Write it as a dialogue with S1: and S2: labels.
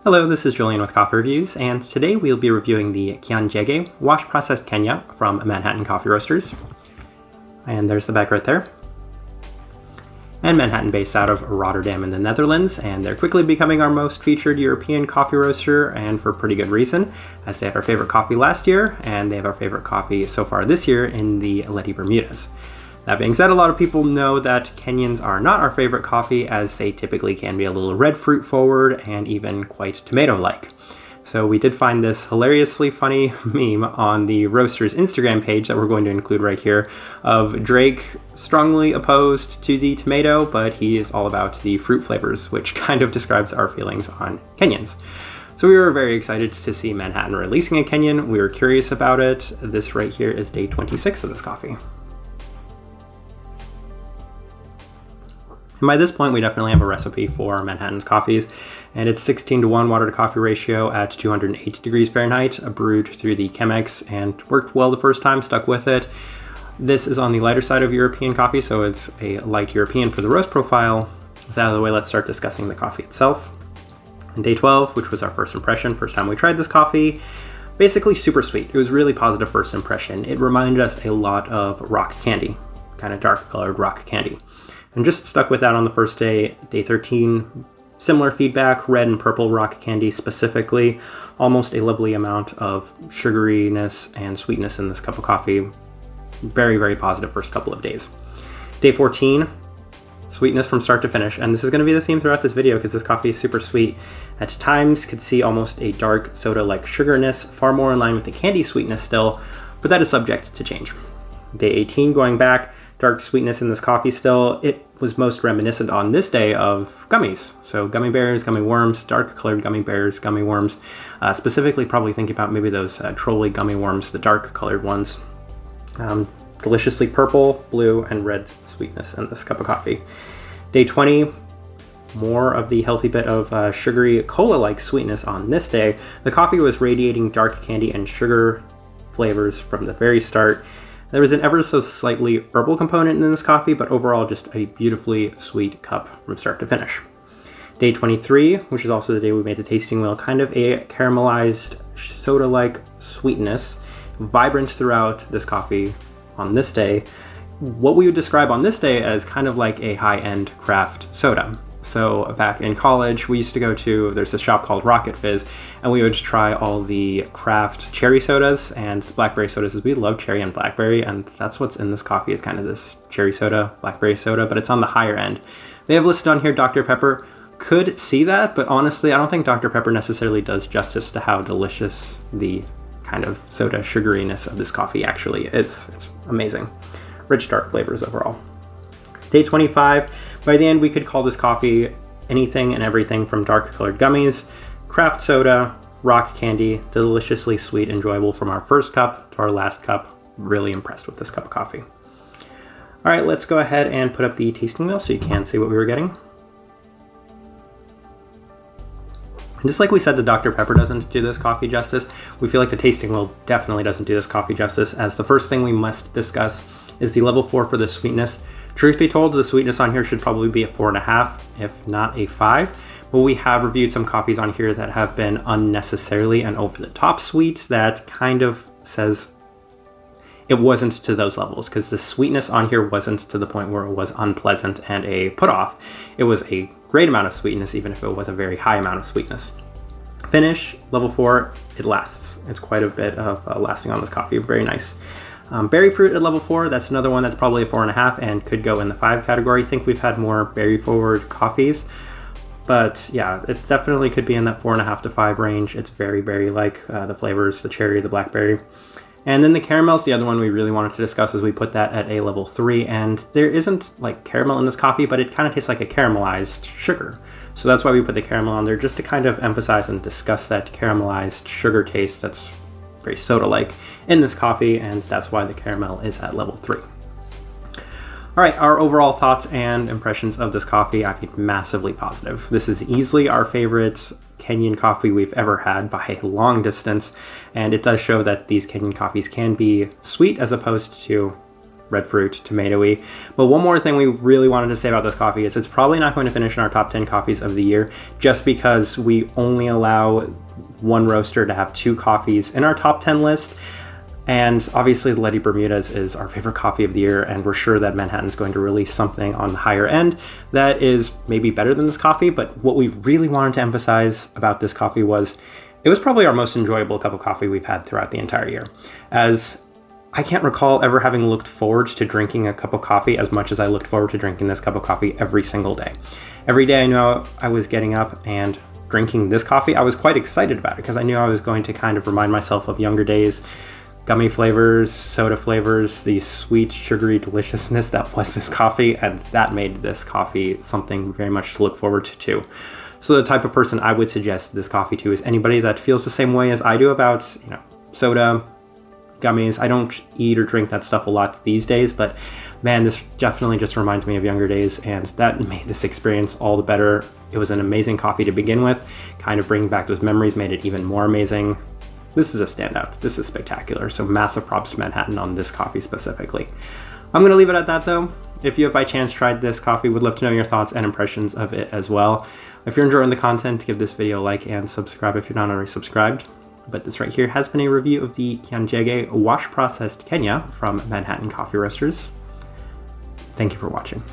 S1: Hello, this is Julian with Coffee Reviews, and today we'll be reviewing the Kianjege wash processed Kenya from Manhattan Coffee Roasters. And there's the bag right there. And Manhattan based out of Rotterdam in the Netherlands, and they're quickly becoming our most featured European coffee roaster, and for pretty good reason, as they had our favorite coffee last year, and they have our favorite coffee so far this year in the Lady Bermudas. That being said, a lot of people know that Kenyans are not our favorite coffee, as they typically can be a little red fruit forward and even quite tomato-like. So we did find this hilariously funny meme on the Roasters Instagram page that we're going to include right here of Drake strongly opposed to the tomato, but he is all about the fruit flavors, which kind of describes our feelings on Kenyans. So we were very excited to see Manhattan releasing a Kenyan. We were curious about it. This right here is day 26 of this coffee. And by this point, we definitely have a recipe for Manhattan's coffees, and it's 16:1 water to coffee ratio at 208 degrees Fahrenheit, brewed through the Chemex, and worked well the first time, stuck with it. This is on the lighter side of European coffee, so it's a light European for the roast profile. With that out of the way, let's start discussing the coffee itself. On day 12, which was our first impression, first time we tried this coffee, basically super sweet. It was really positive first impression. It reminded us a lot of rock candy, kind of dark colored rock candy. And just stuck with that on the first day. Day 13, similar feedback, red and purple rock candy specifically. Almost a lovely amount of sugariness and sweetness in this cup of coffee. Very, very positive first couple of days. Day 14, sweetness from start to finish. And this is going to be the theme throughout this video because this coffee is super sweet. At times, could see almost a dark soda-like sugarness, far more in line with the candy sweetness still, but that is subject to change. Day 18, going back, dark sweetness in this coffee still. It was most reminiscent on this day of gummies. So gummy bears, gummy worms, dark colored gummy bears, gummy worms. Specifically probably thinking about maybe those trolley gummy worms, the dark colored ones. Deliciously purple, blue, and red sweetness in this cup of coffee. Day 20, more of the healthy bit of sugary cola-like sweetness on this day. The coffee was radiating dark candy and sugar flavors from the very start. There was an ever so slightly herbal component in this coffee, but overall just a beautifully sweet cup from start to finish. Day 23, which is also the day we made the tasting wheel, kind of a caramelized soda-like sweetness, vibrant throughout this coffee on this day. What we would describe on this day as kind of like a high-end craft soda. So back in college, we used to go to, there's a shop called Rocket Fizz, and we would try all the craft cherry sodas and blackberry sodas, as we love cherry and blackberry, and that's what's in this coffee is kind of this cherry soda, blackberry soda, but it's on the higher end. They have listed on here Dr. Pepper. Could see that, but honestly, I don't think Dr. Pepper necessarily does justice to how delicious the kind of soda sugariness of this coffee actually is. It's amazing. Rich, dark flavors overall. Day 25, by the end we could call this coffee anything and everything from dark colored gummies, craft soda, rock candy, deliciously sweet, enjoyable from our first cup to our last cup. Really impressed with this cup of coffee. All right, let's go ahead and put up the tasting wheel so you can see what we were getting. And just like we said, the Dr. Pepper doesn't do this coffee justice, we feel like the tasting wheel definitely doesn't do this coffee justice, as the first thing we must discuss is the level 4 for the sweetness. Truth be told, the sweetness on here should probably be a 4.5, if not a 5. But we have reviewed some coffees on here that have been unnecessarily and over the top sweet that kind of says it wasn't to those levels, because the sweetness on here wasn't to the point where it was unpleasant and a put off. It was a great amount of sweetness, even if it was a very high amount of sweetness. Finish, level 4, it lasts. It's quite a bit of lasting on this coffee, very nice. Berry fruit at level 4, that's another one that's probably a 4.5 and could go in the 5 category. I think we've had more berry forward coffees, but yeah, it definitely could be in that 4.5 to 5 range. It's very berry-like, the flavors, the cherry, the blackberry. And then the caramel's the other one we really wanted to discuss, as we put that at a level 3, and there isn't like caramel in this coffee, but it kind of tastes like a caramelized sugar. So that's why we put the caramel on there, just to kind of emphasize and discuss that caramelized sugar taste that's very soda-like in this coffee, and that's why the caramel is at level 3. All right, our overall thoughts and impressions of this coffee, I think massively positive. This is easily our favorite Kenyan coffee we've ever had by a long distance, and it does show that these Kenyan coffees can be sweet as opposed to red fruit, tomatoey. But one more thing we really wanted to say about this coffee is it's probably not going to finish in our top 10 coffees of the year, just because we only allow one roaster to have 2 coffees in our top 10 list. And obviously Lady Bermudez is our favorite coffee of the year, and we're sure that Manhattan's going to release something on the higher end that is maybe better than this coffee. But what we really wanted to emphasize about this coffee was it was probably our most enjoyable cup of coffee we've had throughout the entire year, as I can't recall ever having looked forward to drinking a cup of coffee as much as I looked forward to drinking this cup of coffee every single day. Every day I knew I was getting up and drinking this coffee. I was quite excited about it because I knew I was going to kind of remind myself of younger days, gummy flavors, soda flavors, the sweet, sugary deliciousness that was this coffee, and that made this coffee something very much to look forward to. So the type of person I would suggest this coffee to is anybody that feels the same way as I do about, soda, gummies. I don't eat or drink that stuff a lot these days, but man, this definitely just reminds me of younger days, and that made this experience all the better. It was an amazing coffee to begin with, kind of bringing back those memories made it even more amazing. This is a standout. This is spectacular. So massive props to Manhattan on this coffee specifically. I'm going to leave it at that though. If you have by chance tried this coffee, would love to know your thoughts and impressions of it as well. If you're enjoying the content, give this video a like and subscribe if you're not already subscribed. But this right here has been a review of the Kianjege wash processed Kenya from Manhattan Coffee Roasters. Thank you for watching.